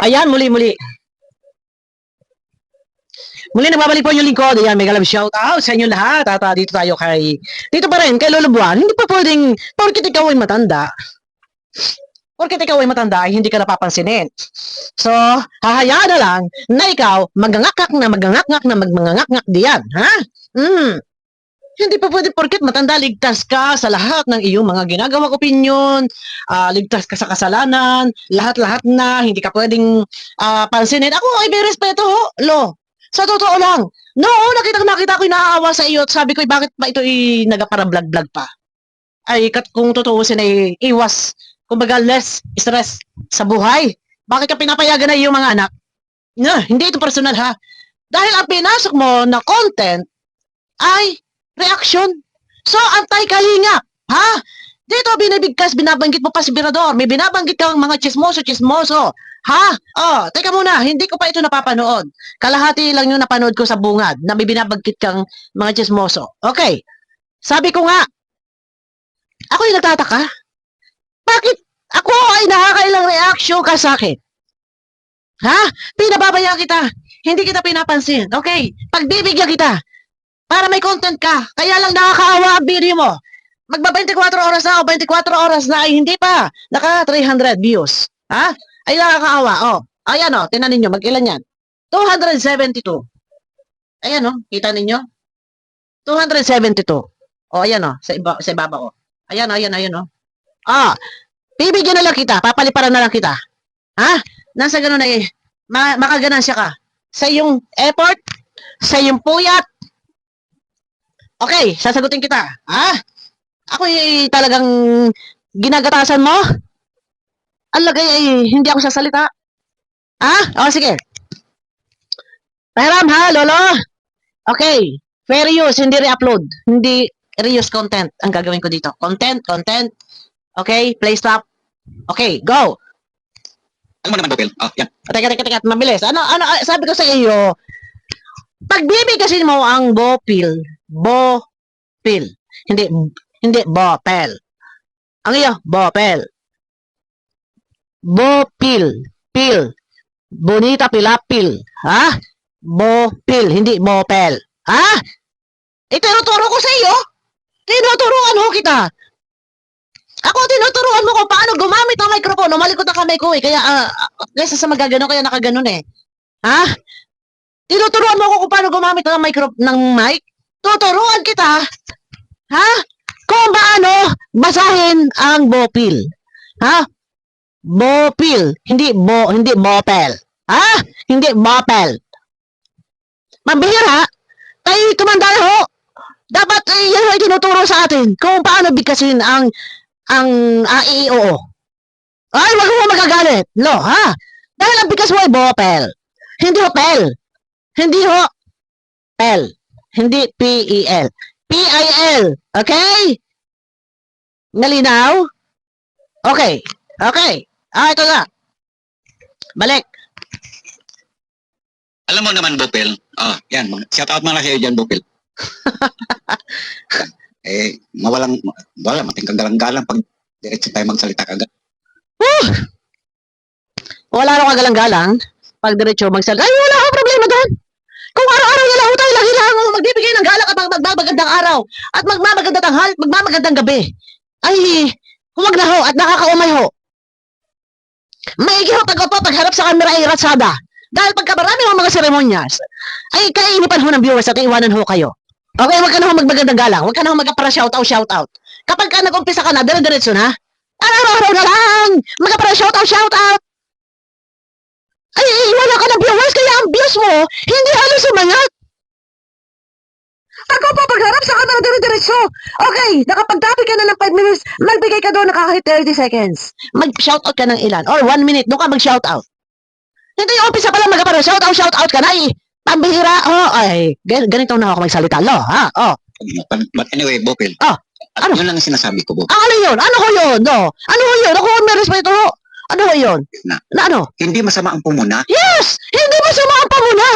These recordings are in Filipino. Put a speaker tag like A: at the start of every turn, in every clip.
A: Ayan, muli-muli. Muli nagbabalik po yung lingkod. Ayan, mega love shout out sa inyo lahat. At dito tayo dito pa rin, kay Lolo Buwan. Hindi pa pwedeng, porkit ikaw ay matanda, ay hindi ka napapansinin. So, hahayaan na lang na ikaw magangakak na magmangangakak diyan. Ha? Hindi pa pwede porket matanda, ligtas ka sa lahat ng iyong mga ginagawang opinyon, ligtas ka sa kasalanan, lahat-lahat na, hindi ka pwedeng pansinin. Ako ay may respeto, lo. Sa totoo lang, noon nakita ko naaawa sa iyo at sabi ko, bakit ba ito nagapara-vlog-vlog pa? Ay, kung tutuusin ay iwas, kumbaga less stress sa buhay. Bakit ka pinapayagan na iyong mga anak? No, hindi ito personal ha. Dahil ang pinasok mo na content ay reaction. So, antay-kahinga. Ha? Dito, binabanggit mo pa si Birador. May binabanggit kang mga chismoso. Ha? Oh, teka muna, hindi ko pa ito napapanood. Kalahati lang yung napanood ko sa bungad na may binabanggit kang mga chismoso. Okay. Sabi ko nga, ako yung nagtataka. Bakit ako ay nakakailang reaction ka sa akin? Ha? Pinababaya kita. Hindi kita pinapansin. Okay. Pagbibigyan kita. Para may content ka. Kaya lang nakakaawa ang video mo. Magba 24 oras na o 24 oras na ay hindi pa. Naka 300 views. Ha? Ay nakakaawa. Oh. Ayan o. Tinan ninyo. Mag-ilan yan? 272. Ayan o. Kita ninyo? 272. O ayan o. Sa ibaba o. Ayan o. Ah. Bibigyan na lang kita. Papaliparan na lang kita. Ha? Nasa ganun na makaganansya ka. Sa iyong effort. Sa iyong puyat. Okay, sasagutin kita. Ha? Ako talagang ginagatasan mo? Ang lagay ay hindi ako sasalita. Ha? O, sige. Pahiram ha, Lolo? Okay. Fair use, hindi re-upload. Hindi reuse content ang gagawin ko dito. Content. Okay, play stop. Okay, go.
B: Ano mo naman, Bopel? Oh, yan.
A: Teka, mabilis. Ano, sabi ko sa iyo, pagbibigkasin mo ang Bopil. Hindi Bopel. Ang iyo, Bopel. Bopil. Pil. Bonita pilapil. Ha? Bopil, hindi Bopel. Ha? Itinuturo ko sa iyo. Tinuturuan mo kita. Ako tinuturuan mo kung paano gumamit ng microphone. Malikot ang kamay ko eh. Kaya, kaysa sa magagano, kaya nakaganon eh. Ha? Tinuturuan mo kung paano gumamit ng mic. Tuturuan kita. Ha? Kung paano basahin ang Bopil. Ha? Bopil, hindi Bopel. Ha? Hindi Bopel. Mabihira. Tayo tumanda na ho. Dapat yan ay tinuturo sa atin kung paano bigkasin ang AEOO. Ay, wag mo magagalit. Lo, ha? Dahil ang bigkas mo ay Bopel. Hindi ho Pel. Hindi ho Pel. Hindi P-E-L. P-I-L. Okay? Nalinaw? Okay. Ito na. Balik.
B: Alam mo naman, Bopel. Oh, yan. Shout out mga sa'yo dyan, Bopel. Wala, mating kagalang-galang pag diretso tayo magsalita kagad.
A: Wala nang kagalang-galang pag diretso magsalita. Ay, wala akong problema doon. Kung araw-araw nila ho tayo lang magbibigay ng galak at magmamagandang araw at magmamagandang tanghal at magmamagandang gabi. Ay, huwag na ho at nakakaumay ho. Maigi ho pagharap sa camera ay ratsada. Dahil pagka marami ho mga seremonyas, ay kainipan ho ng viewers at iwanan ho kayo. Okay, huwag ka na ho magmagandang galang. Huwag ka na ho magpara shoutout. Kapag ka nag-umpisa ka na, dire-diretso na. Araw-araw na lang! Magpara shoutout. Ay, wala ka ng viewers, kaya ang views mo, hindi halos sumangat. Ako pa pagharap sa camera dire-diretso. Okay, nakapag-topic ka na ng 5 minutes, magbigay ka doon na kahit 30 seconds. Mag-shoutout ka ng ilan, or 1 minute, doon ka mag-shoutout. Hindi yung umpisa pa lang magpara shoutout ka na, pambihira. Ay, ganito na ako magsalita, lo, ha?
B: But anyway, Bopel.
A: Ano?
B: Yun lang ang sinasabi ko, Bopel.
A: Ano yun? Ano ko yun? No? Ano ko yun? Ako may respeto ho. Ano ko yun? Na ano?
B: Hindi masama ang pumuna.
A: Yes! Hindi masama ang pamuna!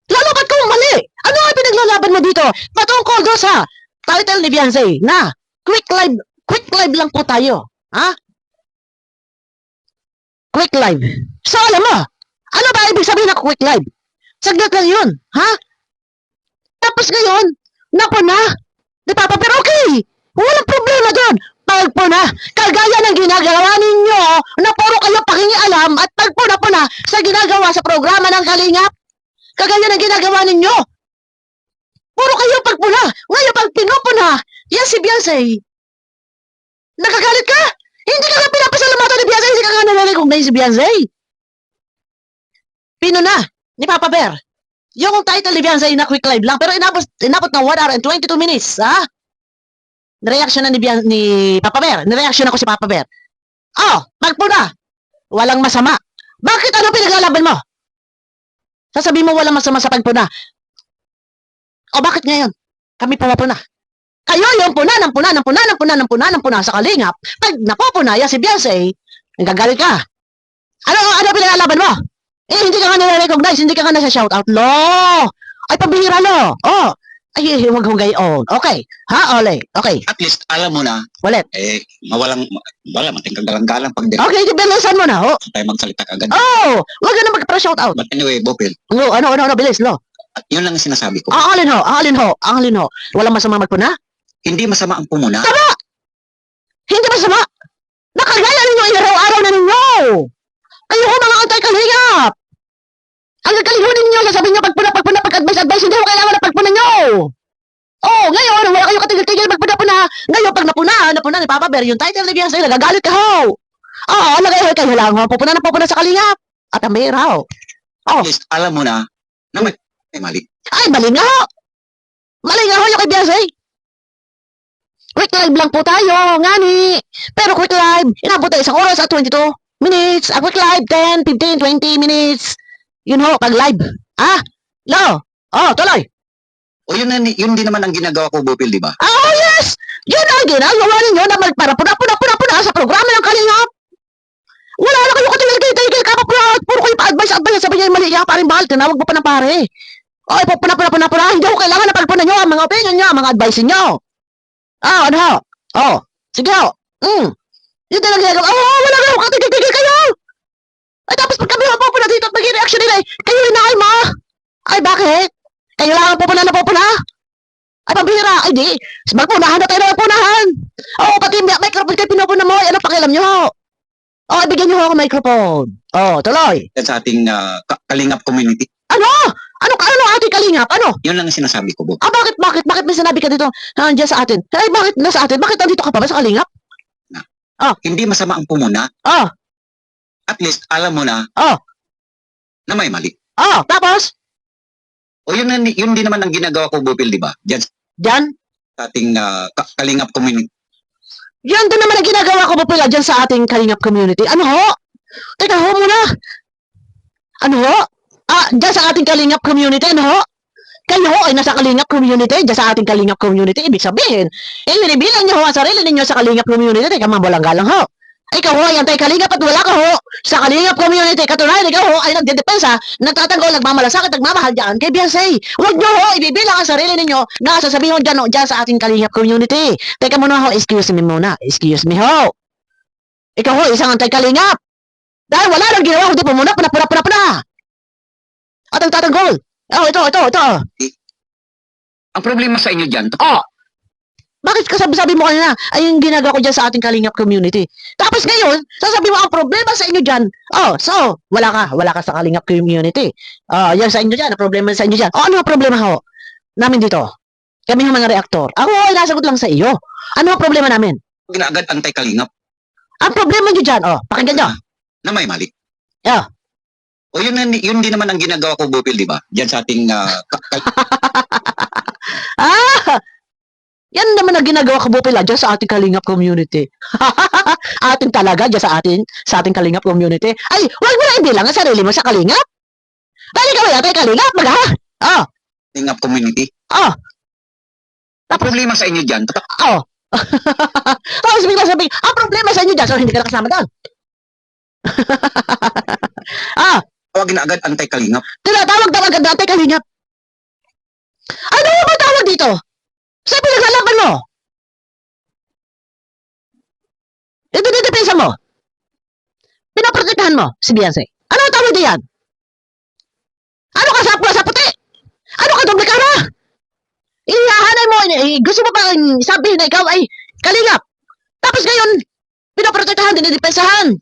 A: Lalo ba't kung mali? Ano ang pinaglalaban mo dito? Patungkol doon sa title ni Beyonce na quick live lang po tayo. Ha? quick live. So, alam mo, ano ba ibig sabihin ng quick live? Saglit lang yun, ha? Tapos ngayon, napo na. Di pa pero okay. Walang problema doon. Pagpo na. Kagaya ng ginagawa ninyo na puro kayo pakingialam at pagpo na po na sa ginagawa sa programa ng Kalingap. Kagaya ng ginagawa ninyo. Puro kayo pagpuna. Ngayon pag pinupuna, yan si Beyonce. Nagagalit ka? Hindi ka nga pinapasalamatan ni Beyonce. Hindi ka nga nare-recognize si Beyonce. Pino na, ni Papa Bear. Yung title ni Beyonce na quick live lang. Pero inabot na 1 hour and 22 minutes. Ha? Nireaction na ni Papa Bear. Nireaction ako si Papa Bear. Oh, pagpuna. Walang masama. Bakit ano pinaglalaban mo? Sasabihin mo walang masama sa pagpuna. O bakit ngayon? Kami pumapuna. Kayo yung puna ng puna ng puna ng puna ng puna ng puna sa Kalingap. Pag napupuna yan si Beyonce, nagagalit ka. Ano pinaglalaban mo? Eh, hindi ka nga nare-recognize, hindi ka nga nasa-shoutout. Lo! Ay, pabihira, lo! Oh! Ay, huwag gayon. Okay. Ha, Ole? Okay.
B: At least, alam mo na,
A: Ulit.
B: wala, mating kagalang-galang pag diretso
A: Okay, bilisan mo na, ho.
B: tayo magsalita agad.
A: Oh! Huwag ka na magpa-shoutout.
B: But anyway, Bopil,
A: Lo, ano, bilis, lo.
B: at yun lang ang sinasabi ko.
A: Alin ho. Walang masama magpuna?
B: Hindi masama ang pumuna.
A: Hindi masama. Nakagaya ninyo, inaraw-araw na ninyo. Kayo ho, mga antay-kalingap. Ang gagalihunin ninyo, sasabihin nyo, pagpuna, pag-advise, hindi ho kailangan na pagpuna nyo. Oh, ngayon, wala kayo katigil-tigil magpuna-puna. Ngayon, pag napuna ni Papa Bear, yung title ni Beyonce, nagagalit ka ho. Oo, lagay ho, kayo lang ho. Pupuna sa Kalingap. At ang mayroon ho. Oh.
B: At least, alam mo na may mali.
A: Ay, mali nga ho. Mali nga ho yung kay Beyonce. Quick live lang po tayo, ngani. Pero quick live, inabot tayo 1 oras at 22 minutes. A quick live, 10, 15, 20 minutes. Yun ho, pag live. Ah, lo. Oh, tuloy.
B: O yun din naman ang ginagawa ko, Bopil, di ba?
A: Oh, yes! Yun ang ginagawa ninyo na magpara-puna sa programa ng Kalingap. Wala na kayo katigil-tigil kapapula. Puro kayo pa-advise. Sabi niya yung mali niya, paring bahal. Tinawag mo pa ng pare. O, puna. Hindi ko kailangan na pagpuna nyo ang mga opinion nyo, ang mga advice nyo. Ah, ano ho? Oh, sige ho. Yun din ang ginagawa. Oh, wala kayo katigil-tigil kayo. Ay, tapos pag kami pupuna dito at maging reaction nila, kayo inaay mo. Ay, bakit? Kayo lang ang pupuna. Ay, pambihira. Ay, di. Magpunahan na tayo na magpunahan. Oo, pati microphone kayo pinupuna mo. Ano pakialam nyo ho? Oh, ibigyan niyo ako microphone. Oh, tuloy.
B: Yan sa ating Kalingap community.
A: Ano ating Kalingap? Ano?
B: Yun lang ang sinasabi ko, Bopil.
A: Ah, bakit may sinabi ka dito nandiyan sa atin? Ay, bakit nasa atin? Bakit nandito ka pa ba sa Kalingap?
B: Hindi masama ang pumuna.
A: Oh,
B: At least, alam mo na
A: Oh.
B: na may mali.
A: Tapos?
B: O yun din naman ang ginagawa ko, Bopil, di ba? Diyan
A: Diyan?
B: sa ating Kalingap community.
A: Yan din naman ang ginagawa ko po pala dyan sa ating Kalingap community. Ano ho? Teka ho muna. Ano ho? Dyan sa ating Kalingap community, ano ho? Kayo ho ay nasa Kalingap community, dyan sa ating Kalingap community. Ibig sabihin, binibilang niyo ho ang sarili ninyo sa Kalingap community. Teka, mabulang galang ho. Ikaw ho ay antay-Kalingap at wala ka ho sa Kalingap community. Katunayan, ikaw ho ay nagdedepensa, nagtatanggol, nagmamalasakit, nagmamahal dyan kay Beyonce. Huwag nyo ho ibibilang ang sarili ninyo na sasabihin ho dyan sa ating Kalingap community. Teka muna ho, excuse me ho. Ikaw ho, isang antay-Kalingap. Dahil wala nang ginawa, hindi pumuna. At nagtatanggol. Oh, ito.
B: Ang problema sa inyo dyan,
A: Bakit kasabi-sabi mo kanina, ay yung ginagawa ko dyan sa ating Kalingap community. Tapos ngayon, sasabi mo ang problema sa inyo dyan. So, wala ka sa Kalingap community. Yan sa inyo dyan, ang problema sa inyo dyan. Ano ang problema ho? Namin dito. Kami yung mga reaktor. Ako ay nasagot lang sa iyo. Ano ang problema namin?
B: ginaagad antay-Kalingap
A: Ang problema nyo dyan, pakinggan nyo.
B: na may mali.
A: Yeah.
B: O yun din naman ang ginagawa ko, Bopil, di ba? Diyan sa ating
A: Yan naman ang ginagawa ko pala dyan sa ating Kalingap community. Ating talaga dyan sa ating Kalingap community. Ay, huwag mo na ibilang ang sarili mo sa Kalingap. Dahil ikaw yata Kalingap, ha?
B: Kalingap community. Ang problema sa inyo dyan,
A: Tapos bigla sabi, ang problema sa inyo dyan, so hindi ka nakasama doon.
B: tawagin na agad antay-Kalingap.
A: Tinatawag daw agad natin Kalingap. Ano ba tawag dito? Sa pinaglalaban mo? Ito depensa mo. Pinaprotektahan Portretahan mo si Beyonce. Ano ang tawag diyan? Ano ka sa puti? Ano ka doble cara? Iyahanay mo, gusto mo pa sabihin na ikaw ay kalingap. Tapos ngayon, pinoprotektahan, dinidepensahan.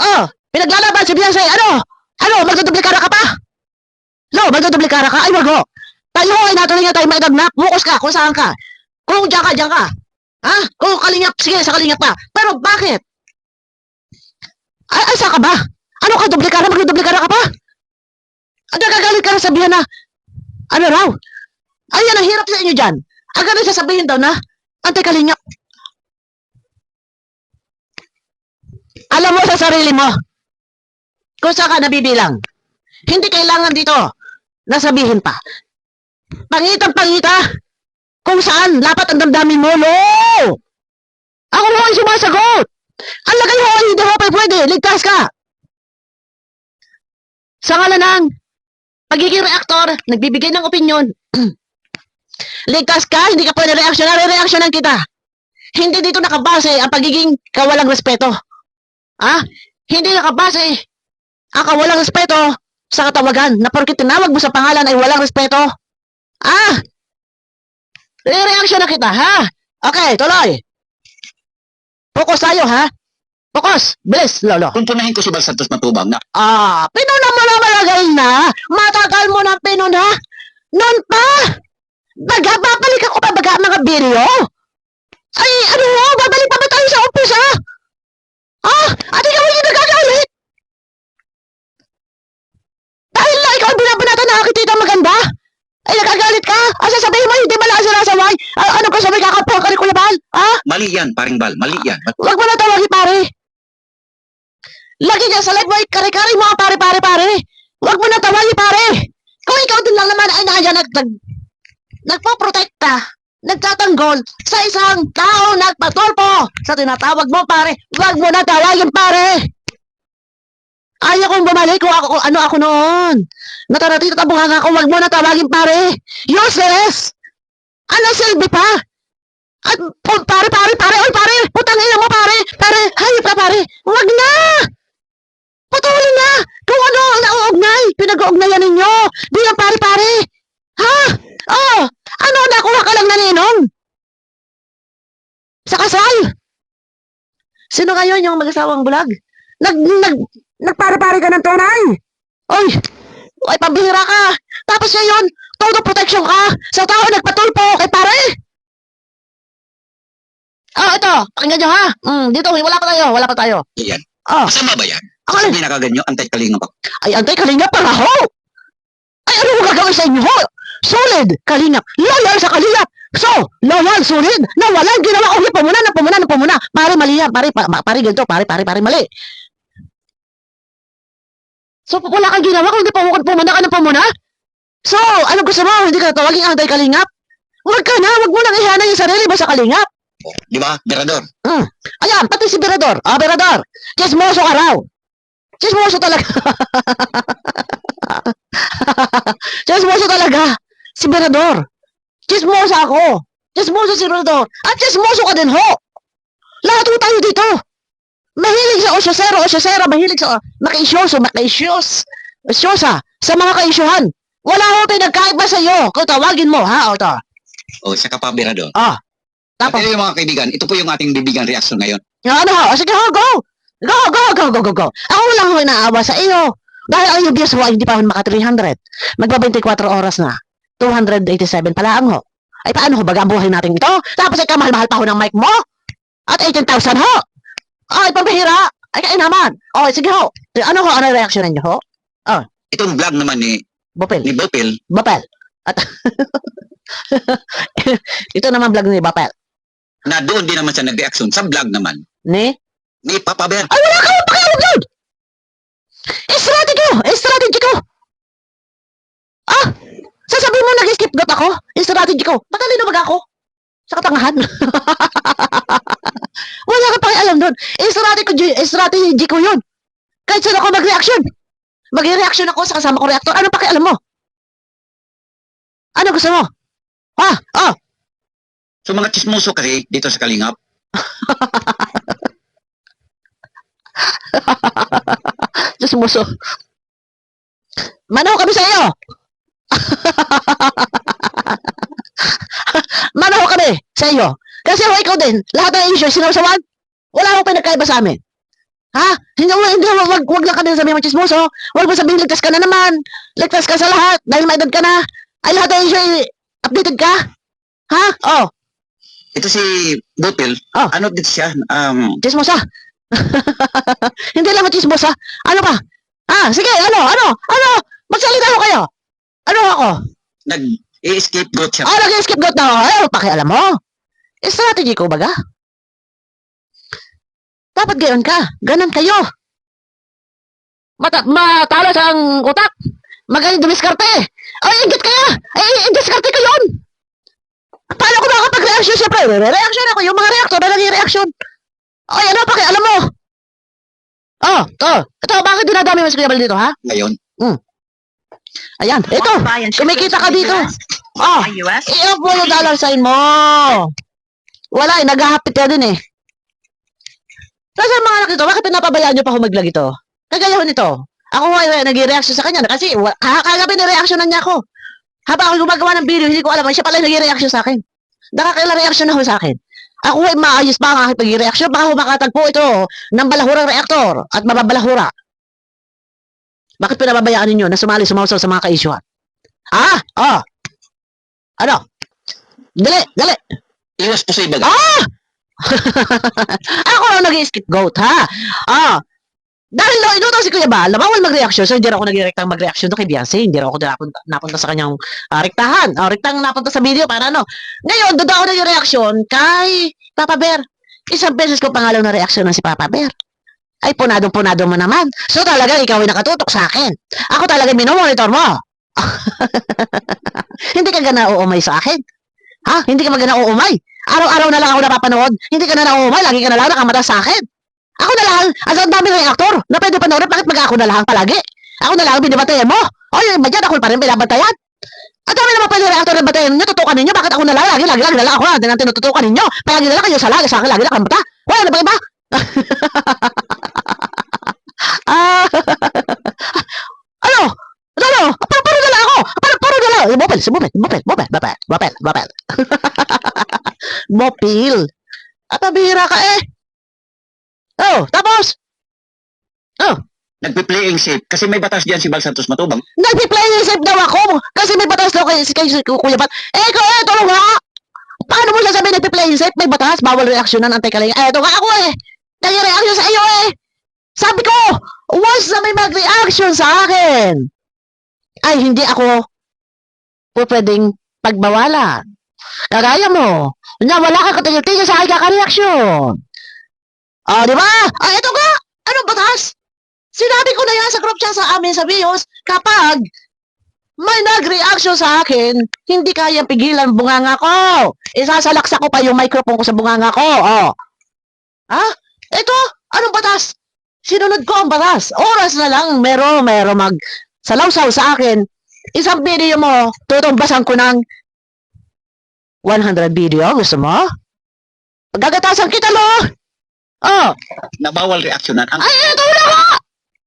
A: Oh, pinaglalaban si Beyonce. Ano? Ano, magdodoble cara ka pa? No, magdodoble cara ka? Ay, wag ho. Tayo ay natuloy nga tayo maidagnap. Focus ka kung saan ka. Kung diyan ka, diyan ka. Ha? Kung kalingap, sige, sa kalingap pa. Pero bakit? Ay, saan ka ba? Ano ka, doble cara? Magdodoble cara ka pa? Ang nagagalit ka na sabihan na, ano raw? Ayan, ang hirap sa inyo dyan. Ang ganun sasabihin daw na, anti-kalingap. Alam mo sa sarili mo, kung saan ka nabibilang. Hindi kailangan dito, nasabihin pa. Pangitang-pangita, kung saan, lapat ang damdamin mo, no! Ako mo ang sumasagot! Ang lagay ho, hindi ho pa pwede, ligtas ka! Sa ngalan ng pagiging reaktor, nagbibigay ng opinyon. Ligtas ka, hindi ka pwede reaksyonan kita. Hindi dito nakabase ang pagiging kawalang respeto. Hindi nakabase ang kawalang respeto sa katawagan na porket tinawag mo sa pangalan ay walang respeto. Re-reaksyonan kita, ha? Okay, tuloy. Focus tayo, ha? Focus, bilis, lolo.
B: Kung punahin ko si Bal Santos Matubang na,
A: Pinuna mo na malagal na. Matagal mo na pinuna. Noon pa. Baga, babalik ako pa baga mga video. Ay, ano mo? Babalik pa ba tayo sa umpisa? At ikaw yung nagagalit. Dahil na ikaw ang binabanatan na nakikita maganda. Ay, nagagalit ka? Sasabihin mo, hindi mala sinasaway. Ano ka sabi kakapang karikulaban?
B: mali yan, paring Bal, mali yan.
A: Huwag mo na tawagin, pare. Lagi niya sa live mo, kare-kare mo, pare. Huwag mo na tawagin, pare. Kung ikaw din lang naman ay nagpoprotekta, nagtatanggol sa isang tao nagpatulpo sa tinatawag mo, pare. Huwag mo na tawagin, pare. Ayaw kong bumalik kung ano ako noon. Nataratito tabungan ako, huwag mo na tawagin, pare. Useless! Ano silbi pa? At, pare, oy, pare, putang ina mo, pare, hayop ka, pare. Huwag na! Putulin na! Kung ano ang nauugnay, pinag-uugnayan ninyo. Di yan, pare. Ha? Ano, nakuha ka lang naninong? Sa kasal? Sino ngayon yung mag-asawang bulag? Nagpare-pare ka ng tunay. Oy, pambihira ka. Tapos ngayon, todo protection ka sa tao nagpatulpo kay pare. Ito, pakinggan nyo ha. Dito, wala pa tayo.
B: Yan.
A: Oh,
B: Masama ba yan?
A: Akala-
B: Sabi na kaganyo, antay-kalingap ako.
A: ay, antay kalingap para ho. Ay, ano mo gagawin sa inyo ho? Solid, kalingap. Loyal sa kalingap. So, loyal, solid, na walang ginawa. Okay, pumuna. Pare, mali yan. Pare, ganito. Pare, mali. So, wala kang ginawa kung hindi pumuna ka ng pumuna? So, ano gusto mo? Hindi ka tawagin antay kalingap? Huwag mo nang ihanay yung sarili mo sa kalingap.
B: Di ba, Berador?
A: Ayan, pati si Berador. Berador. Chismoso ka raw. Chismoso talaga. Chismoso talaga. Si Berador. Chismoso ako. Chismoso si Berador. At chismoso ka din ho. Lahat ho tayo dito. Mahilig sa osyosera. Mahilig sa makisyosa sa mga kaisyuhan. Wala ho pinagkaiba sa iyo. Kung tawagin mo, ha? Ito.
B: Siya ka pa, Berador.
A: Tapos,
B: At yung mga kaibigan, ito po yung ating bibigyan reaksyon ngayon.
A: ano ho? Sige ho, go! Go! Ako lang ho inaawa sa iyo. Dahil ang yung views mo ay hindi pa ho maka 300. Magba 24 oras na. 287 pala ang ho. Ay paano ho baga ang buhay natin ito? Tapos ay kamahal-mahal pa ho ng mic mo? At 18,000 ho? Ay, pambihira. Ay, kain naman. Sige ho. Ano ho? Ano reaksyon ninyo ho?
B: Itong vlog naman ni
A: Bopel.
B: Bopel,
A: Bopel. At ito naman vlog ni Bopel.
B: na doon din naman siya nag-reaksyon sa vlog naman
A: Ni?
B: ni Papa Bear.
A: Ay, wala ka mo pakialam doon! Strategy ko! Sasabihin mo nag-skip got ako? Strategy ko. Matalino mag ako? Sa katangahan? Wala ka pakialam doon. Strategy ko yun. Kahit saan ako mag-reaction. Mag-reaction ako sa kasama ko reactor. Ano pakialam mo? Ano gusto mo?
B: So mga chismoso kasi dito sa Kalingap,
A: Chismoso. Manaw kami sa iyo. Manaw kami sa iyo. Kasi ikaw din, lahat ng issue, sinawsawan, wala akong pinagkaiba sa amin. Ha? Hindi, wag lang ka din sabihin mo chismoso. Wag mo sabihin ligtas ka na naman. Ligtas ka sa lahat dahil may edad ka na. Ay, lahat ng issue, updated ka? Ha? Oh,
B: Ito si Butil,
A: Oh.
B: ano din siya,
A: chismosa. Hindi lang chismosa. Ano pa? Sige, ano? Magsalita ko kayo. Ano ako?
B: nag-i-scapegoat siya.
A: Nag-skip goat na ako. Ayaw, pakialam mo. Strategy ko baga? Dapat gayon ka. Ganon kayo. Matalas ang utak. Magaling dumiskarte. Ay, ingit kaya. Ay, diskarte ko yun. Paano ko makakapag-reaction? Siyempre, re-reaction ako. Yung mga reactor na nag-reaction. Ay, ano, pakialam mo. Ito, bakit dinadami mo si Kuya Bal dito, ha?
B: Ngayon,
A: Ayan, ito. Kumikita ka dito. I-off mo yung dollar sign mo. Wala, naghahapit ka din eh. Kasi mga anak ito, bakit pinapabayaan nyo pa humaglag ito? Kagaya ho nito. Ako nag-reaction sa kanya kasi kagabi na-reactionan niya ako. Habang ako gumagawa ng video, hindi ko alam, siya pala nag-reaction sa akin. Nakakailang reaction na ho sa akin. Ako ay maayos ba ang aking pag-reaction? Baka ho makatagpo ito ng balahurang reaktor at mababalahura. Bakit pinababayaan ninyo na sumali-sumawsaw sa mga ka-isyuhan? Ano? Dali!
B: iwas po sa iba.
A: Ako ang nag-skip goat, ha? Dahil inuto si Kuya Bal, bawal mag-reaction, so hindi rin ako nag-reactang mag-reaction doon kay Beyonce. Hindi rin ako napunta sa kanyang rektahan. Rektang napunta sa video, para ano. Ngayon, doon ako nag-reaction kay Papa Bear. Isang beses ko pangalan na reaction ng si Papa Bear. Ay, punadong-punado mo naman. So talaga, ikaw ay nakatutok sa akin. Ako talaga minomonitor mo. Hindi ka nauumay sa akin. Hindi ka nauumay. Araw-araw na lang ako napapanood. Hindi ka na nauumay. Lagi ka na lang nakamata sa akin. Ako na lang. Ang dami ng reaktor na pwede panoorin. Bakit ako na lang palagi? Ako na lang binabantayan mo. Oy, ba dyan? Ako pa rin binabantayan. Ang dami naman pwede reaktor na bantayan ninyo. Tutukan ninyo. Bakit ako na lang? Lagi na lang ako. Hindi na tinututukan ninyo. Palagi na lang kayo sa akin. Lagi na kamata. Wala na ba iba? Ano? Paro na lang ako. Paro na lang. Bopel. Mopil. At nabihira ka eh. Tapos?
B: Nagpi-playing safe kasi may batas diyan si Bal Santos Matubang.
A: Nagpi-playing safe daw ako. Kasi may batas daw kay Kuya Bal. Ikaw, tulong nga. Paano mo sasabihin nagpi-playing safe? May batas. Bawal reaksyonan. Antay ka lang. Ito nga ako eh. Nag-reaction sa iyo eh. Sabi ko, once na may mag-reaction sa akin, ay hindi ako pwedeng pagbawalan. Kagaya mo, na wala kang katigil-tigil sa aking kaka-reaction. Di ba? Ito nga. Anong batas? Sinabi ko na yan sa group chat sa amin sa videos, kapag may nag-reaction sa akin, hindi kayang pigilan bunganga ko. Isasalaksa ko pa yung microphone ko sa bunganga ko. Ito, anong batas? Sinunod ko ang batas. Oras na lang, mero mag-salawsaw sa akin. Isang video mo, tutumbasan ko ng 100 video. Gusto mo? Gagatasan kita, lo!
B: Na bawal reaksyonan ang
A: Ay, ito na nga!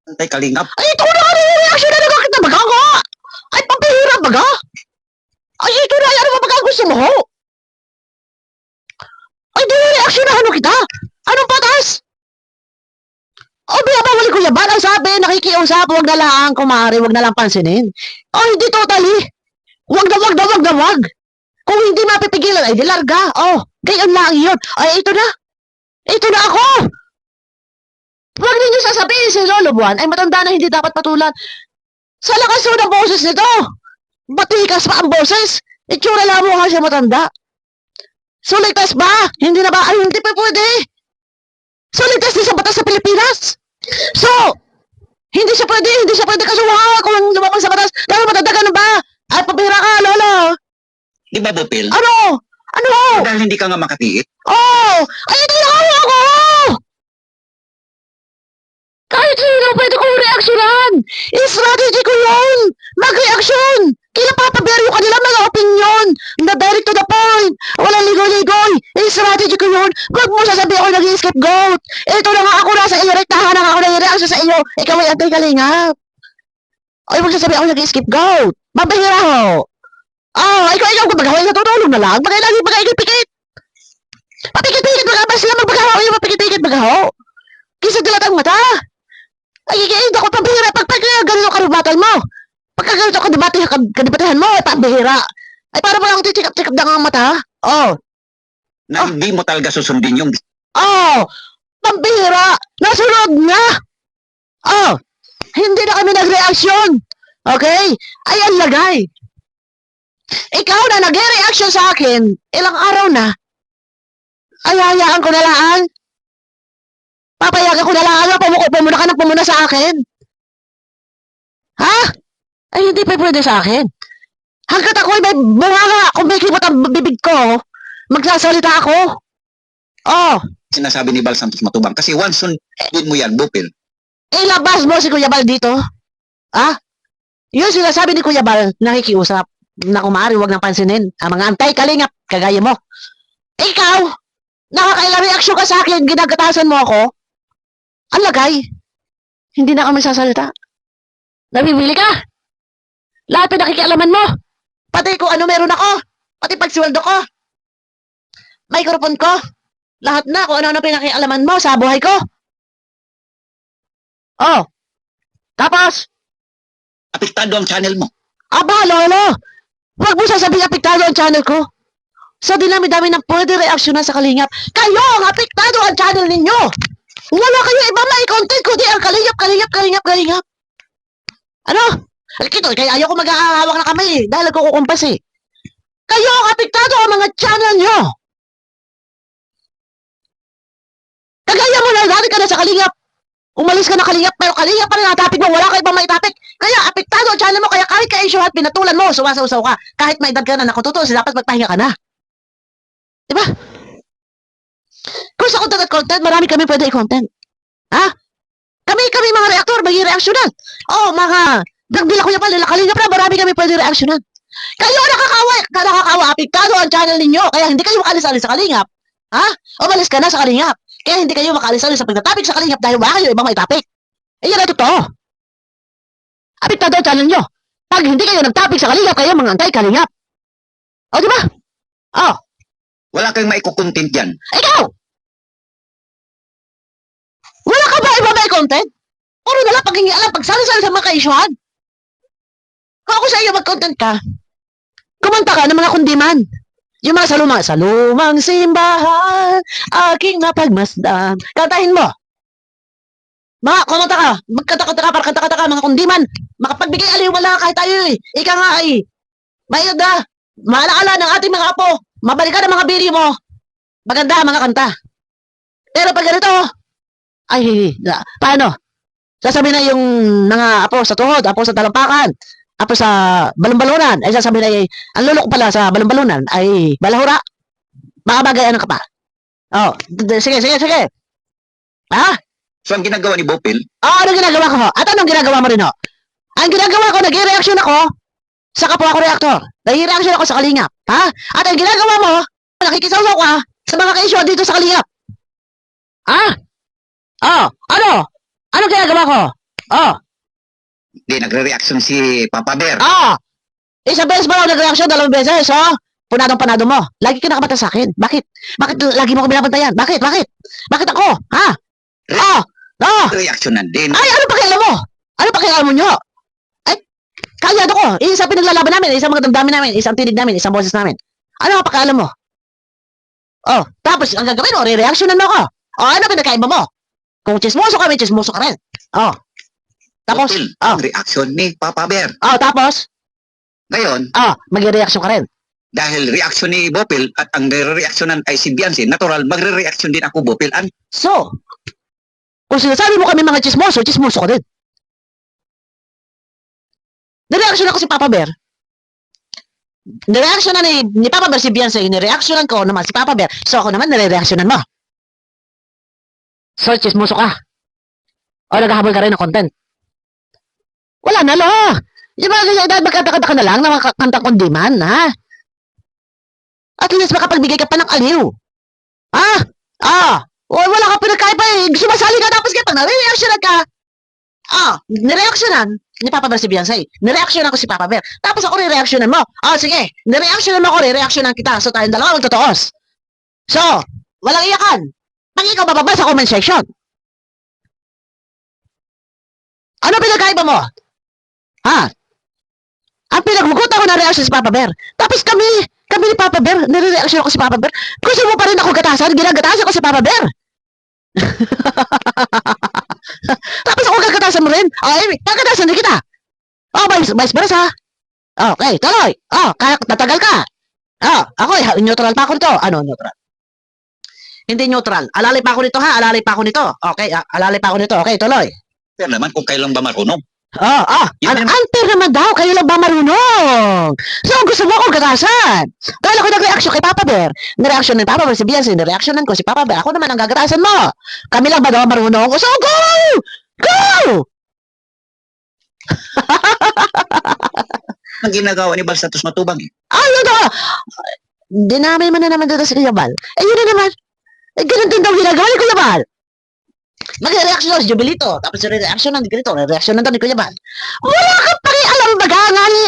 B: antay kalingap.
A: Ay, ito na nga! Reaction na nagkakita baga nga! Ay, pampihira baga! Ay, ito na! Ano ba baga gusto mo? Ay, di reaction na ano kita? Anong batas? Binabawal ko yan. Ang sabi, nakikiusap, wag na lang, kumari, wag na lang pansinin. Hindi totally. Wag na. Kung hindi mapipigilan, ay di larga. Gayon lang yun. Ay, ito na. Ito na ako. Wag ninyo sasabihin si Lolo Buwan ay matanda na hindi dapat patulan. Sa lakas mo ng boses nito. Batikas pa ang boses. Itsura lang mo nga siya matanda. Sulitas ba? Hindi na ba? Ay, hindi pa pwede. Sulitas din sa batas sa Pilipinas. So, hindi siya pwede kasuhan kung lumabang sa batas. Dahil matanda ka na ba? Ay, pabira ka, Lolo.
B: Di ba, Bupil?
A: Ano?
B: Dahil hindi ka nga makatiit.
A: Ay, ito na ako! Kahit sino pwede kong reaksyonan. Strategy ko yun. Mag-reaksyon. Kila Papa Bear yung kanila mga opinion. Na direct to the point. Walang ligoy-ligoy. Strategy ko yun. Wag mo sasabihin ako nag-scapegoat. Ito na nga ako nasa irektahan na ako nag-reaction. nag-reaction sa iyo, ikaw ay anti-kalingap. Ay, huwag sasabihin ako nag-scapegoat. Mabihira ho. Ikaw, kumagawa na tutulong na lang. Bagay lagi, pikit. Papikit-pikit, magkabas sila magbagawa. Ay, papikit-pikit, magaho. Kisa dilat ang mata. Ay, ako pambihira. Pag ganito karubatan mo. Pagka ganito kadibatehan mo, ay pambihira. Ay, para ba lang titikap-tikap na ang mata?
B: Na hindi mo talaga susundin yung
A: Pambihira. Nasunod na. Hindi na kami nag-reaction. Okay? Ay, ang lagay. Ikaw na nag-reaction sa akin, ilang araw na. Ay, hayaan ko na lang. Papayagan ko na lang. Pumuna ka ng pumuna sa akin. Ha? Ay, hindi pa pwede sa akin. Hanggat ako ay may bunganga, kung may kibot ang bibig ko, magsasalita ako.
B: sinasabi ni Bal Santos Matubang. Kasi once sundin mo yan, Bupil.
A: Ilabas mo si Kuya Bal dito. Yun sinasabi ni Kuya Bal, nakikiusap. Na kumari, wag nang pansinin. Ang mga antay-kalingap, kagaya mo. Ikaw, nakakailang reaksyon ka sa akin, ginagatasan mo ako. Ang lagay. Hindi na kami sasalita. Nabibili ka. Lahat pinakikialaman mo. Pati kung ano meron ako. Pati pagsiwaldo ko. Microphone ko. Lahat na kung ano-ano pinakialaman mo sa buhay ko. Tapos,
B: Apektado ang channel mo.
A: Lolo. Huwag mo sasabihin apektado ang channel ko. Sa dinami-dami ng pwede reaksyon na sa kalingap. Kayo ang apektado ang channel ninyo. Wala kayo iba may content kundi ang kalingap. Ano? Kito, kaya ayaw ko mag-aahawak na kamay dahil nagkukumpas Kayo ang apektado ang mga channel nyo. Kagaya mo na, dati ka na sa kalingap. Umalis ka na kalingap, pero kalingap pa rin natapik mo, wala ka ibang maitapik. Kaya apektado ang channel mo, kaya kahit ka-issue at pinatulan mo, sumasaw-saw ka. Kahit may edad ka na nakututo, dapat magpahinga ka na. Diba? Kung sa content, marami kami pwede i-content. Kami mga reaktor, may reaksyonan. Mga nagbila ko yan pala, kalingap na, marami kami pwede reaksyonan. Kayo nakakawa, apektado ang channel ninyo, kaya hindi kayo makalis-alis sa kalingap. Umalis ka na sa kalingap. Kaya hindi kayo makalis-alis sa pagtatapik sa kalingap dahil wala kayo ibang maitapik. Yan ang totoo. Apektado ang channel nyo. Pag hindi kayo nagtapik sa kalingap, kayo mga antay-kalingap. Di ba?
B: Wala kang maikukontent dyan.
A: Ikaw! Wala ka ba iba may content? Puro na lang pag-hingi-alam, pagsali-sali sa mga ka-issuehan. Kung ako sa iyo mag-content ka, kumanta ka ng mga kundiman. Yung mga sa lumang simbahan, aking napagmasdan. Kantahin mo. Kumanta ka, magkanta ka, mga kundiman. Makapagbigay aliw wala kahit tayo Ika nga mayad maalaala ng ating mga apo. Mabalik ka ng mga biri mo. Maganda mga kanta. Pero pag ganito, paano? Sasabihin na yung mga apo sa tuhod, apo sa talampakan, apo sa balon-balunan, ay sasabihin na ang lulok pala sa balon-balunan ay balahura. Baka bagay ano ka pa. Sige.
B: So ang ginagawa ni Bupil,
A: Ano ginagawa ko ho? At anong ginagawa mo rin ho? Ang ginagawa ko, nag-i-reaction ako sa kapwa ko reaktor. Nag-i-reaction ako sa kalingap. At ang ginagawa mo, nakikisaw ka sa mga ka-issue dito sa kalingap. Ano? Anong ginagawa ko?
B: di nagre-reaction si Papa Bear.
A: Isang beses ba ako nag-reaction? 2 beses, Punadong-panado mo. Lagi ka nakabata sa akin. Bakit lagi mo ko binabantayan? Bakit ako?
B: Reaksyonan din.
A: Ay, ano pakialam mo? Ano pakialam mo nyo? Ay, kayado ko. Isang pinaglalaban namin, isang mga damdamin namin, isang tinig namin, isang boses namin. Ano ang pakialam mo? Tapos, ang gagawin mo, re-reactionan mo ako. Ano pinakaiba mo? Kung chismoso ka, may chismoso ka rin. Tapos,
B: Bupil, ang reaction ni Papa Bear.
A: Tapos,
B: Ngayon,
A: mag-reaction ka rin.
B: dahil reaction ni Bupil at ang nire-reactionan ay si Biancy, natural, magre-reaction din ako, Bupil.
A: So, kung sinasabi mo kami mga chismoso ko din. Nireaction ako si Papa Bear. Nireaction na ni Papa Bear si Beyonce. Nireactionan ko naman si Papa Bear. So ako naman nire-reactionan mo. So, chismoso ka. O naghahabol ka rin ng content. Wala na lo. Yung mga ganyan, magkanta-kanta ka na lang na mga kantang kundiman, At least makapagbigay ka pa ng aliw. Wala ka pinagkaiba Sumasali ka tapos pag nare-reactionan ka, nireaksyonan ni Papa Bear si Beyonce. Nireaksyonan ko si Papa Bear. Tapos ako nireaksyonan mo. Sige. Nireaksyonan mo ako, nireaksyonan kita. So, tayong dalawa magtotoos. So, walang iyakan. Pag ikaw bababa sa comment section. Ano pinagkaiba mo? Ang pinagmugutan ko na reaksyon si Papa Bear. Tapos kami ni Papa Bear, nire-reaksyon ako si Papa Bear. Gusto mo pa rin ako gatasan? Ginagatasan ko si Papa Bear. Tapos ako gagatasan mo rin? Gagatasan din kita. Vice versa. Okay, tuloy. Kaya tatagal ka. Ako, neutral pa ako nito. Ano, neutral? Hindi neutral. Alalay pa ako nito, ha? Alalay pa ako nito. Okay, alalay pa ako nito. Okay, tuloy.
B: Pero naman kung kailan ba marunong.
A: Ang unfair naman daw. Kayo lang ba marunong? So, gusto mo akong gatasan. Dahil ako nag-reaction kay Papa Bear. Nireaction ni Papa Bear si Beyonce. Nireactionan ko si Papa Bear. Ako naman ang gagatasan mo. Kami lang ba daw marunong? So, go! Go!
B: Ang ginagawa ni Bal Santos Matubang.
A: Ano to? Dinamay mo na naman dito sa Kuya Bal. Yun na naman. Ganun din daw ginagawa ni Kuya Bal. Mag-reaction daw si Jubilito. Tapos re-reaction ng ganito. Re-reaction daw ni Kuya Bal. Wala kang pakialam baga nga ni...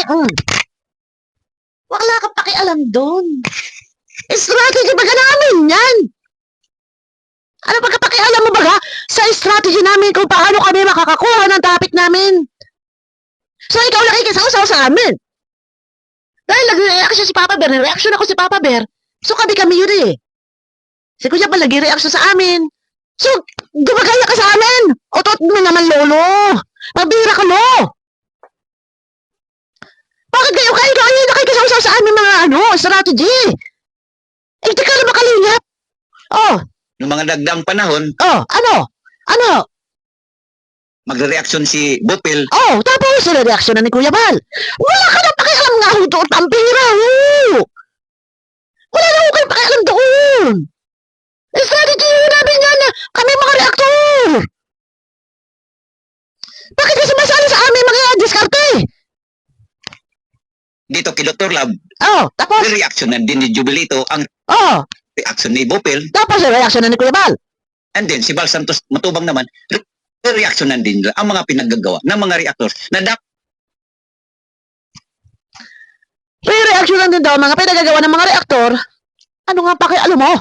A: Wala kang pakialam doon. Strategy baga namin yan. Ano pagkapakialam mo baga sa strategy namin kung paano kami makakakuha ng topic namin? So, ikaw lang ikisaw-saw sa amin. Dahil nag-reaction si Papa Bear, reaction ako si Papa Bear. So, kami yun eh. Si Kuya Bal nag-reaction sa amin. So, gumagaya ka sa amin. Otot mo naman, Lolo. Pabira ka mo. Bakit kayo nakikisaw-saw sa amin mga strategy? Di ka na makalingap.
B: Noong mga nagdaang panahon,
A: Ano?
B: magre-reaction si Bopil.
A: Tapos reaction na ni Kuya Bal. Wala ka na pakialam nga ho doon, pampira ho. Wala na ho kayo pakialam doon. Strategy namin yan na kami mga reaktor. Bakit ka sumasali sa amin mga diskarte?
B: Dito kay Dr. Lab,
A: Tapos?
B: reaction na din ni Jubilito ang reaction ni Bopil.
A: Tapos reaction na ni Kuya Bal.
B: And then si Bal Santos Matubang naman, reaction na din nila ang mga pinaggagawa ng mga reactors na
A: Re-reaction lang din daw mga pinagagawa ng mga reaktor. Ano nga pakialam mo?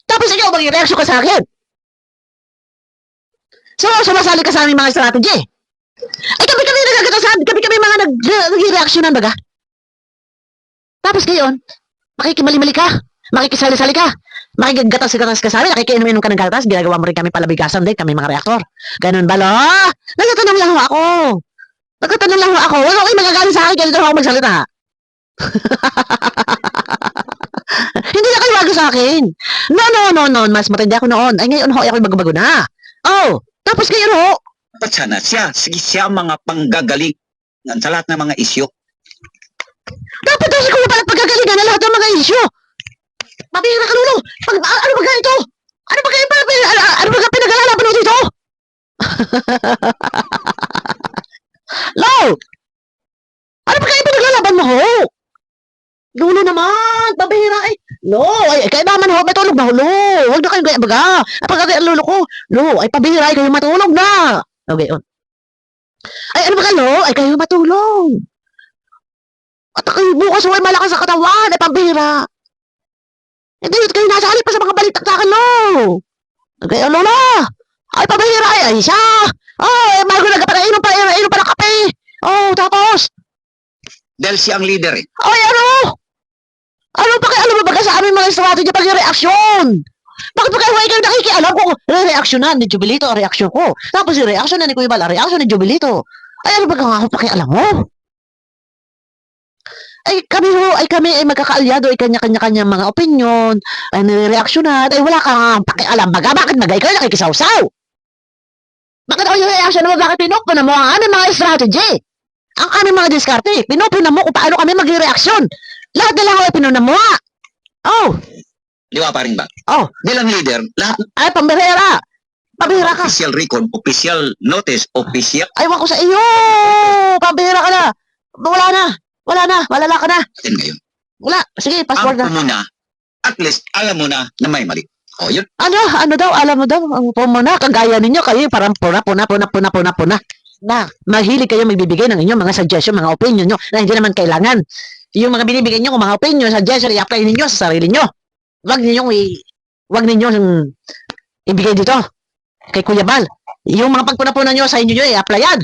A: Tapos ikaw mag-reaction ka sa akin. So, sumasali ka sa aming mga strategy. Kami nagagatasan. Kami mga nag-reactionan baga. Tapos ngayon, makikimali-mali ka. Makikisali-sali ka. Makikagatas ka sa amin. Nakikiinom-inom ka ng gatas. Ginagawa mo rin kami palabigasan din. Kami mga reaktor. Ganun ba, lo? Nagtatanong lang ako. Wala kayo magagaling sa akin. Kaya dito ako magsalita. Hindi na kayo bago sa akin. No. Mas matindi ako noon. Ay, ngayon ho, ako'y bago-bago na. Tapos ngayon ho.
B: dapat sana siya ang mga panggagaling sa lahat ng mga isyu.
A: Dapat daw si Kuya Bal pagkagalingan na lahat ng mga isyu. Mabihira ka, Lolo. Ano ba ito? Ano ba pinag-alalaban mo dito? Lo! Ano ba kayo pinaglalaban mo ho? Lolo naman, pabihira eh. Lo, ay kayo naman ho, may tulog na ho, Lo. Huwag na kayong gaya baga. Ay pagkagaya ang lolo ko. Lo, ay pabihira ay kayo matulog na. Okay, on. Ay ano ba ka, Lo? Ay kayo matulog. At kayo bukas ho ay malakas sa katawan. Ay pabihira. Hindi kayo nasali pa sa mga balitaktakan, Lo. Okay, Lolo. Ay pabihira ay siya. Ay, bago nagpapainom pa ng kape. Tapos.
B: Dahil siya ang leader eh.
A: Ay, ano? Ano pa kayo, alam mo ba sa aming mga strategy pag yung reaksyon? Bakit pa kayo kayo nakikialam kung re-reaksyonan ni Jubilito ang reaksyon ko? Tapos yung reaksyon na ni Kuya Bal, ang reaksyon ni Jubilito. Ay, ano ba nga ako pakialam mo? Ay, kami ay magkakaalyado, ay kanya-kanya mga opinion, ay nire-reaksyonan, ay wala kang pakialam baga, bakit bagay kayo nakikisaw-saw? Bakit ako yung reaksyon mo, bakit pinukpo na mo ang aming mga strategy? Ang aming mga diskarte, pinupuna mo kung paano kami mag-reaksyon. Lahat na lang ako ay pinuna mo.
B: Di ba paring ba? Bilang leader, lahat
A: Ay, pambihira. Pambihira ka.
B: official record, official notice, official
A: Ay, wako sa iyo. Pambihira ka na. Malala ka na.
B: din ngayon.
A: Wala. Sige,
B: Ang
A: passport na.
B: muna, at least alam mo na may mali. O, yun.
A: Ano daw, alam mo daw, ang pumuna, kagaya ninyo, kayo parang puna. Na, mahilig kayo magbibigay ng inyong mga suggestion, mga opinion nyo, na hindi naman kailangan. Yung mga binibigay nyo, mga opinion, suggestion, i-apply ninyo sa sarili nyo. Wag ninyong ibigay dito, kay Kuya Bal. Yung mga pagpuna-puna nyo sa inyo nyo, i-applyan.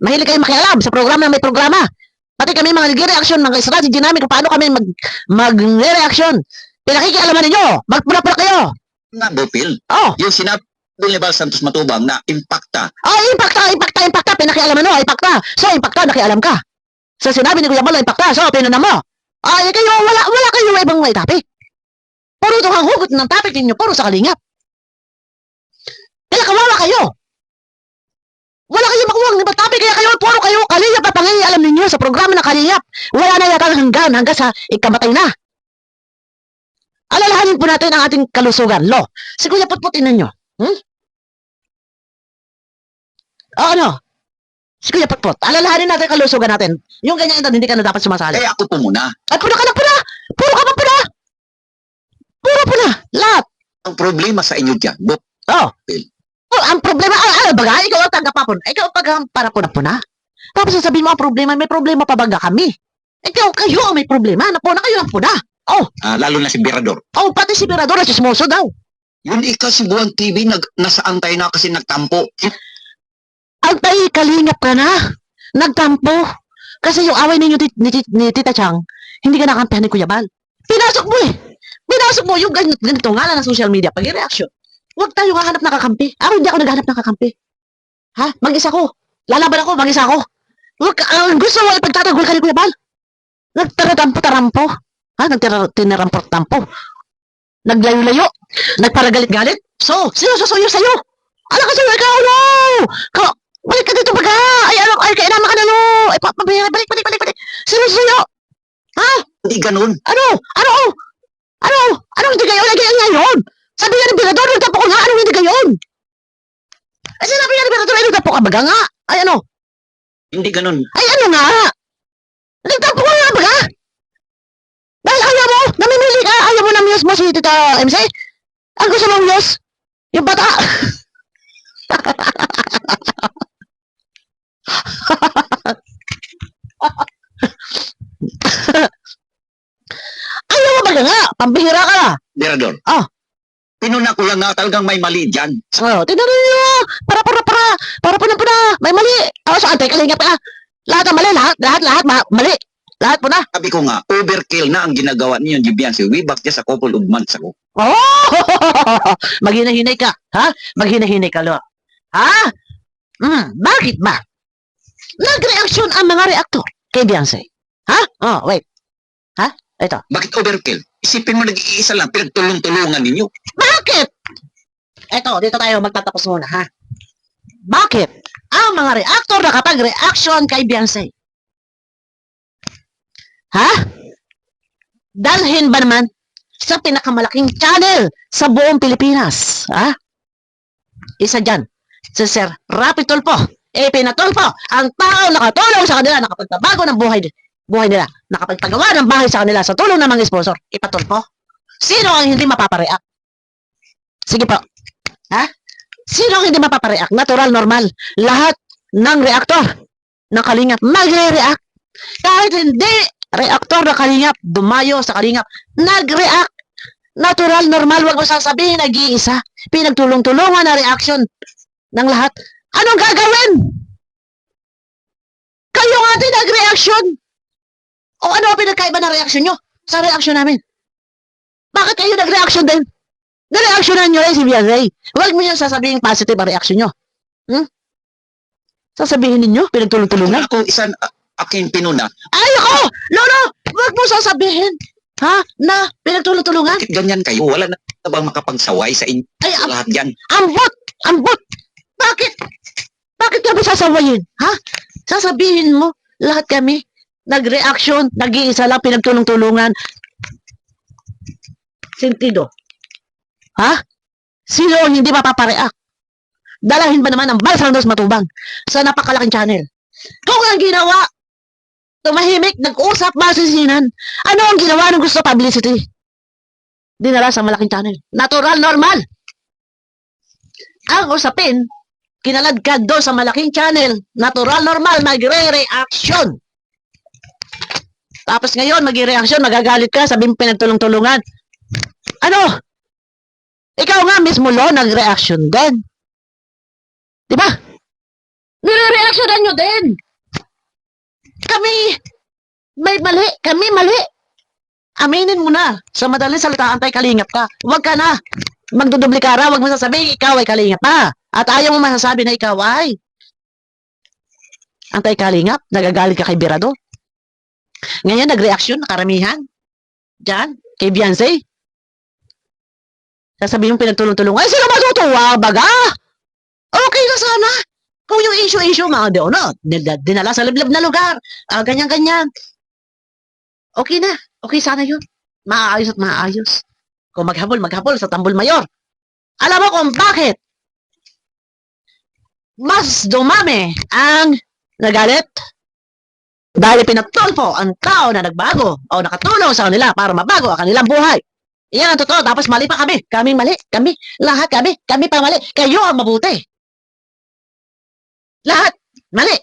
A: Mahilig kayo makialam sa programa na may programa. Pati kami mga nag-reaction, mga strategy namin kung paano kami mag-reaction. Pinakikialaman ninyo, magpula-pula kayo.
B: Nga, Bopil.
A: Oh,
B: Yung sinabi ni Bal Santos Matubang na impacta.
A: oh, impacta, pinakialaman mo, impacta. So, impacta, nakialam ka. So, sinabi ni Kuya Bal, impacta, so, pinunan mo. Ay, kayo, wala kayo ibang may topic. Puro itong hugot ng topic ninyo, puro sa kalingap. Kaya kawawa kayo. Wala kayo makuha ng ibang topic, kaya kayo, puro kayo, kalingap at pangingialam ninyo sa programa ng kalingap. Wala na yata hanggang sa ikamatay na. Alalahanin po natin ang ating kalusugan, lo. Si Kuya Putputin ninyo. O ano? Si Kuya Putput, alalahanin natin ang kalusugan natin. Yung ganyan edad, hindi ka na dapat sumasali.
B: Kaya ako po muna.
A: Ay, puna ka na puna! Puro ka pa puna! Puro puna! Lahat!
B: Ang problema sa inyo dyan, Bop,
A: Oh. Oh, ang problema, baga, ikaw ang tagapapon. Ikaw ang para puna-puna. Tapos sasabihin mo ang problema, may problema pa baga kami. Ikaw, kayo ang may problema. Napuna kayo ang puna. Oh,
B: lalo na si Birador.
A: oh, pati si Mirador at chismoso daw.
B: Yun ikaw si Buwan TV, nasaan tayo na kasi nagtampo.
A: Ang tayo, kalingap ka na. Nagtampo. Kasi yung away ninyo ni Tita Chang, hindi ka nakampihan ni Kuya Bal. Pinasok mo eh. Pinasok mo yung ganito nga ng social media, pag-reaction. Huwag tayo hahanap ng kakampi. Ako hindi ako naghanap ng kakampi. Ha? Mag-isa ko. Lalaban ako, mag-isa ako. Gusto mo ipagtatanggol ka ni Kuya Bal? Nagtaratampo-tarampo. Ha? Nagtinarampo-tampo. Naglayo-layo. Nagparagalit-galit. So, sino susuyo sa'yo? Alam ka sa'yo, ikaw, no! Balik ka dito baga! Ay, kainaman ka na, no! Ay, balik. Sino susuyo? Ha?
B: Hindi ganun.
A: Anong hindi gayon? Ay, gayon ngayon! Sabi nga ng Birador, nagtapo ko nga, anong hindi gayon? Ay, sinabi nga ng Birador, ay, nagtapo ka baga nga? Ay, ano?
B: Hindi ganun.
A: Ay, ano nga? Nagtapo ka nga baga? Dahil ayaw mo, namimili ka, ayaw mo na muse mo si Tita MC? Ang gusto mong muse? Yung bata? Ayaw mo baga nga, pambihira ka na.
B: Birador.
A: Ah.
B: Pinuna ko lang nga talagang may mali dyan.
A: Oh, tingnan niyo. Para may mali. Oh, so antay kalingap ka. Lahat ang mali, lahat mali. Lahat po na.
B: Sabi ko nga, overkill na ang ginagawa niyo, Jibiansi. We back just a couple of months ago.
A: Oh! Maghinahinay ka, ha? Maghinahinay ka, lo. Ha? Bakit ba? Nag-reaction ang mga reaktor kay Beyonce. Ha? Oh, wait. Ha? Ito.
B: Bakit overkill? Isipin mo nag-iisa lang, pinagtulong-tulungan ninyo.
A: Bakit? Eto, dito tayo magtatapos muna, ha? Bakit ang mga reactor nakapag-reaction kay Beyonce? Ha? Dalhin ba naman sa pinakamalaking channel sa buong Pilipinas? Ha? Isa dyan, si Sir Rapi Tulfo. Pinatulfo ang tao nakatulong sa kanila, nakapagpabago ng buhay nila, nakapagpagawa ng bahay sa kanila sa tulong ng mga sponsor. Ipatulfo. Sino ang hindi mapapareact? Sige po. Ha? Sino ang hindi mapapareact? Natural, normal. Lahat ng reaktor ng Kalingap magre-react. Kahit hindi reaktor ng Kalingap, dumayo sa Kalingap, nag-react. Natural, normal. Huwag mo sasabihin, nag-iisa. Pinagtulong-tulungan na reaction ng lahat. Anong gagawin? Kayo nga din nag-reaction. O ano ang pinagkaiba ng reaction nyo sa reaction namin? Bakit kayo nag-reaction din? Na-reactionan nyo rin si Beyonce. Huwag mo yung sasabihin positive ang reaction nyo. Sasabihin ninyo, pinagtulong-tulungan.
B: Ako, aking pinuna.
A: Ay, ako! Lolo! Huwag mo sasabihin. Ha? Na, pinagtulong-tulungan?
B: Bakit ganyan kayo? Wala na bang makapagsaway sa inyo?
A: Ay,
B: Lahat yan.
A: ambot! Bakit? Bakit kami sasawayin? Ha? Sasabihin mo, lahat kami, nag-reaction, nag-iisa lang, pinagtulong-tulungan. Sentido. Ha? Sino ang hindi mapapareact? Dalahin ba naman ang Bal Santos Matubang sa napakalaking channel? Kung ang ginawa, tumahimik, nag-usap, masisinan, ano ang ginawa ng gusto publicity? dinala sa malaking channel. Natural, normal. Ang usapin, kinaladkad doon sa malaking channel. Natural, normal, magre-reaction. Tapos ngayon, magre-reaction, magagalit ka, sabihin pinagtulong-tulungan. Ano? Ikaw nga mismo, Lo, nag-reaction din. Di ba? Nire-reactionan nyo din. Kami, may mali. Kami mali. Aminin mo na. Sa madaling salita, antay-kalingap ka. Huwag ka na. Magdudubli ka ra. Huwag mo sasabihin, ikaw ay kalingap pa. At ayaw mo masasabi na ikaw ay antay-kalingap. Nagagalit ka kay Birado. Ngayon, nag-reaction, karamihan. Diyan, kay Beyonce. Sasabihin mo pinagtulong-tulong. Ay, sino matutuwa, baga? Okay na sana. Kung yung issue, mga doon, dinala sa liblib na lugar. Ganyan-ganyan. Okay na. Okay sana yun. Maayos at maayos. Kung maghabol sa Tambol Mayor. Alam mo kung bakit? Mas dumami ang nagalit dahil pinatulpo ang tao na nagbago o nakatulong sa kanila para mabago ang kanilang buhay. Iyan ang totoo. Tapos mali pa kami. Kaming mali. Kami. Lahat kami. Kami pa mali. Kayo ang mabuti. Lahat. Mali.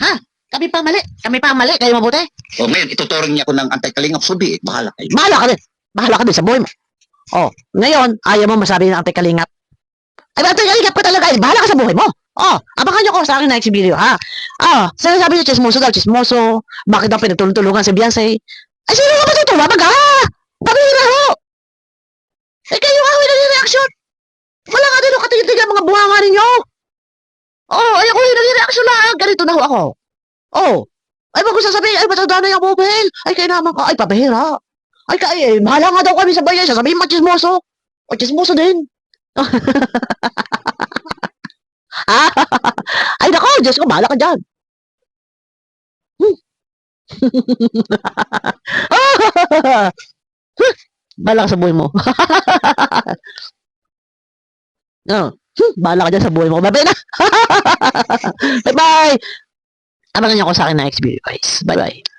A: Ha? Kami pa mali. Kami pa mali. Kayo mabuti.
B: O ngayon, ituturing niya ako ng antay-kalingap. Subi, bahala kayo.
A: Bahala ka din. Bahala ka din sa buhay mo. Oh, ngayon, ayaw mo masabi ng antay-kalingap. Ay, antay-kalingap ka talaga. Bahala ka sa buhay mo. Oh, abangan niyo ko sa akin next video, ha? Sinasabi niyo, chismoso daw, chismoso. Bakit daw pinagtulong-tulungan si Beyonce? Ay, sino ka matutuwa? Pabira ho! Eh, kayo nga, nag-reaction. Wala nga din, katigil-tigil mga buhanga ninyo. Oh, ay ako nag-reaction lang. Ganito na ho ako. Oh, ay, wag ko sasabihin, ay, matanda na yung mobile. Ay, kaya naman ka, ay, pabihira. Ay, kaya, bahala nga daw kami sa bayan. Sasabihin mo, chismoso. O, chismoso din. Ay, nako, Diyos ko, bahala ka dyan. Bahala ka sa buhay mo. Bahala ka dyan sa buhay mo. Bye-bye na. Bye-bye. Abangan niyo ako sa akin na next video, guys. Bye-bye.